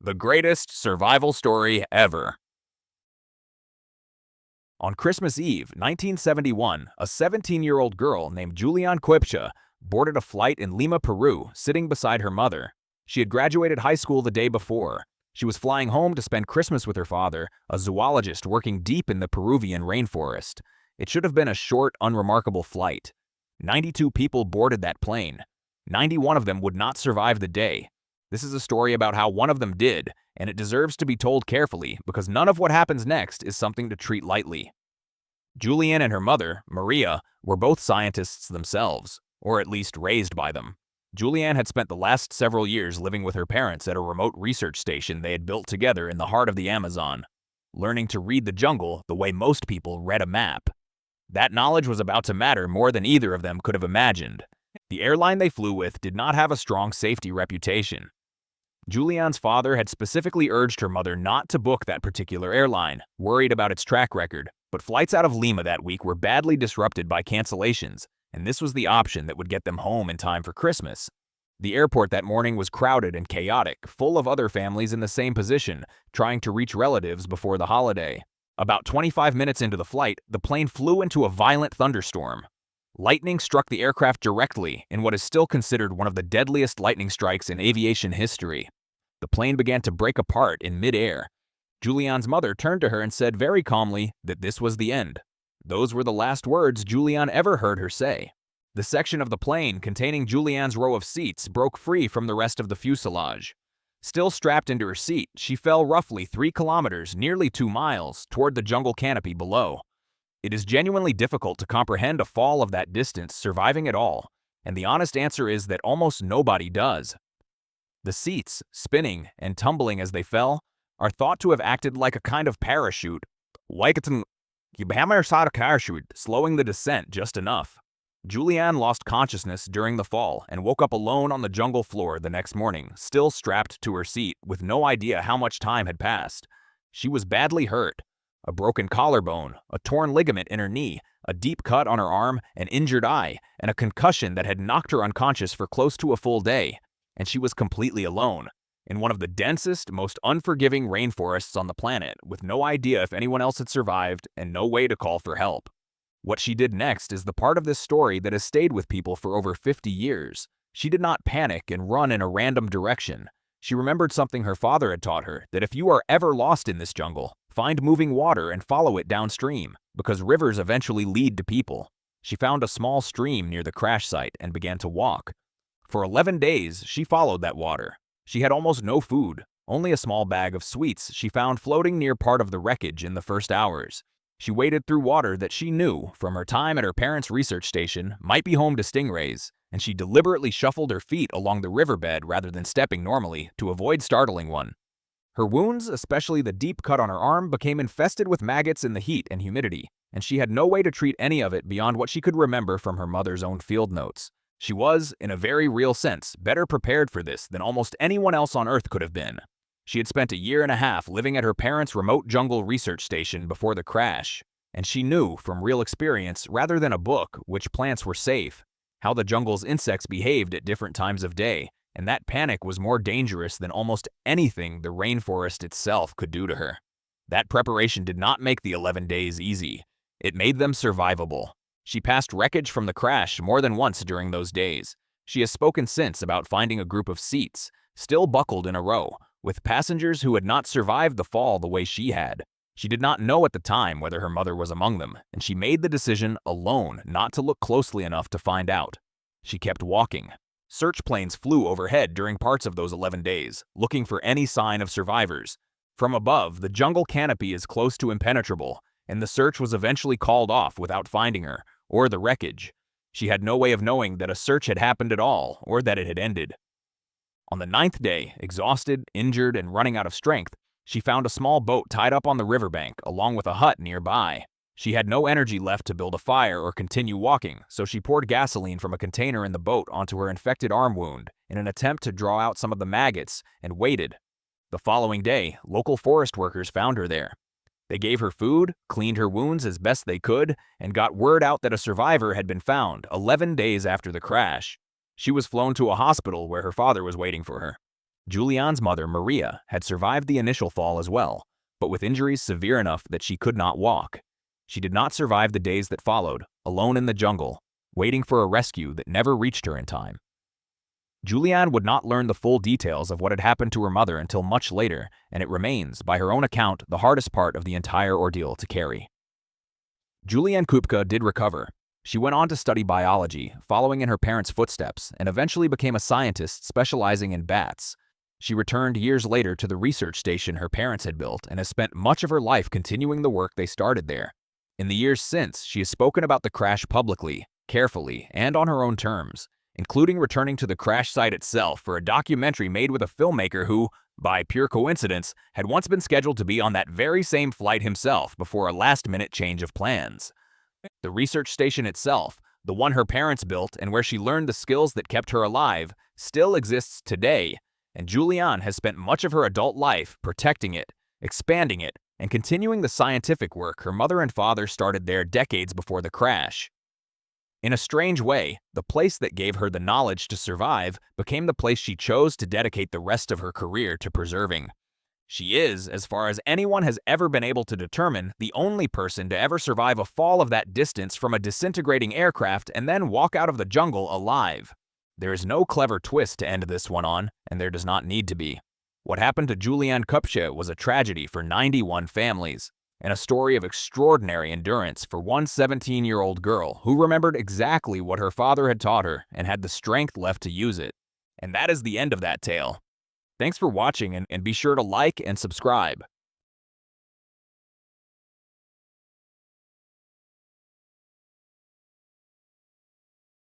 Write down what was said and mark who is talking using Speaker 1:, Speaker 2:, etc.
Speaker 1: The greatest survival story ever. On Christmas Eve, 1971, a 17-year-old girl named Juliane Koepcke boarded a flight in Lima, Peru, sitting beside her mother. She had graduated high school the day before. She was flying home to spend Christmas with her father, a zoologist working deep in the Peruvian rainforest. It should have been a short, unremarkable flight. 92 people boarded that plane. 91 of them would not survive the day. This is a story about how one of them did, and it deserves to be told carefully because none of what happens next is something to treat lightly. Juliane and her mother, Maria, were both scientists themselves, or at least raised by them. Juliane had spent the last several years living with her parents at a remote research station they had built together in the heart of the Amazon, learning to read the jungle the way most people read a map. That knowledge was about to matter more than either of them could have imagined. The airline they flew with did not have a strong safety reputation. Juliane's father had specifically urged her mother not to book that particular airline, worried about its track record, but flights out of Lima that week were badly disrupted by cancellations, and this was the option that would get them home in time for Christmas. The airport that morning was crowded and chaotic, full of other families in the same position, trying to reach relatives before the holiday. About 25 minutes into the flight, the plane flew into a violent thunderstorm. Lightning struck the aircraft directly in what is still considered one of the deadliest lightning strikes in aviation history. The plane began to break apart in mid-air. Juliane's mother turned to her and said very calmly that this was the end. Those were the last words Juliane ever heard her say. The section of the plane containing Juliane's row of seats broke free from the rest of the fuselage. Still strapped into her seat, she fell roughly 3 kilometers, nearly 2 miles, toward the jungle canopy below. It is genuinely difficult to comprehend a fall of that distance surviving at all, and the honest answer is that almost nobody does. The seats, spinning and tumbling as they fell, are thought to have acted like a kind of parachute, slowing the descent just enough. Juliane lost consciousness during the fall and woke up alone on the jungle floor the next morning, still strapped to her seat with no idea how much time had passed. She was badly hurt. A broken collarbone, a torn ligament in her knee, a deep cut on her arm, an injured eye, and a concussion that had knocked her unconscious for close to a full day. And she was completely alone, in one of the densest, most unforgiving rainforests on the planet, with no idea if anyone else had survived and no way to call for help. What she did next is the part of this story that has stayed with people for over 50 years. She did not panic and run in a random direction. She remembered something her father had taught her, that if you are ever lost in this jungle, find moving water and follow it downstream, because rivers eventually lead to people. She found a small stream near the crash site and began to walk. For 11 days, she followed that water. She had almost no food, only a small bag of sweets she found floating near part of the wreckage in the first hours. She waded through water that she knew, from her time at her parents' research station, might be home to stingrays, and she deliberately shuffled her feet along the riverbed rather than stepping normally to avoid startling one. Her wounds, especially the deep cut on her arm, became infested with maggots in the heat and humidity, and she had no way to treat any of it beyond what she could remember from her mother's own field notes. She was, in a very real sense, better prepared for this than almost anyone else on Earth could have been. She had spent a year and a half living at her parents' remote jungle research station before the crash, and she knew, from real experience rather than a book, which plants were safe, how the jungle's insects behaved at different times of day, and that panic was more dangerous than almost anything the rainforest itself could do to her. That preparation did not make the 11 days easy. It made them survivable. She passed wreckage from the crash more than once during those days. She has spoken since about finding a group of seats, still buckled in a row, with passengers who had not survived the fall the way she had. She did not know at the time whether her mother was among them, and she made the decision alone not to look closely enough to find out. She kept walking. Search planes flew overhead during parts of those 11 days, looking for any sign of survivors. From above, the jungle canopy is close to impenetrable, and the search was eventually called off without finding her, or the wreckage. She had no way of knowing that a search had happened at all, or that it had ended. On the 9th day, exhausted, injured, and running out of strength, she found a small boat tied up on the riverbank, along with a hut nearby. She had no energy left to build a fire or continue walking, so she poured gasoline from a container in the boat onto her infected arm wound in an attempt to draw out some of the maggots, and waited. The following day, local forest workers found her there. They gave her food, cleaned her wounds as best they could, and got word out that a survivor had been found 11 days after the crash. She was flown to a hospital where her father was waiting for her. Juliane's mother, Maria, had survived the initial fall as well, but with injuries severe enough that she could not walk. She did not survive the days that followed, alone in the jungle, waiting for a rescue that never reached her in time. Juliane would not learn the full details of what had happened to her mother until much later, and it remains, by her own account, the hardest part of the entire ordeal to carry. Juliane Koepcke did recover. She went on to study biology, following in her parents' footsteps, and eventually became a scientist specializing in bats. She returned years later to the research station her parents had built and has spent much of her life continuing the work they started there. In the years since, she has spoken about the crash publicly, carefully, and on her own terms, including returning to the crash site itself for a documentary made with a filmmaker who, by pure coincidence, had once been scheduled to be on that very same flight himself before a last-minute change of plans. The research station itself, the one her parents built and where she learned the skills that kept her alive, still exists today, and Juliane has spent much of her adult life protecting it, expanding it, and continuing the scientific work her mother and father started there decades before the crash. In a strange way, the place that gave her the knowledge to survive became the place she chose to dedicate the rest of her career to preserving. She is, as far as anyone has ever been able to determine, the only person to ever survive a fall of that distance from a disintegrating aircraft and then walk out of the jungle alive. There is no clever twist to end this one on, and there does not need to be. What happened to Juliane Koepcke was a tragedy for 91 families, and a story of extraordinary endurance for one 17-year-old girl who remembered exactly what her father had taught her and had the strength left to use it. And that is the end of that tale. Thanks for watching, and be sure to like and subscribe.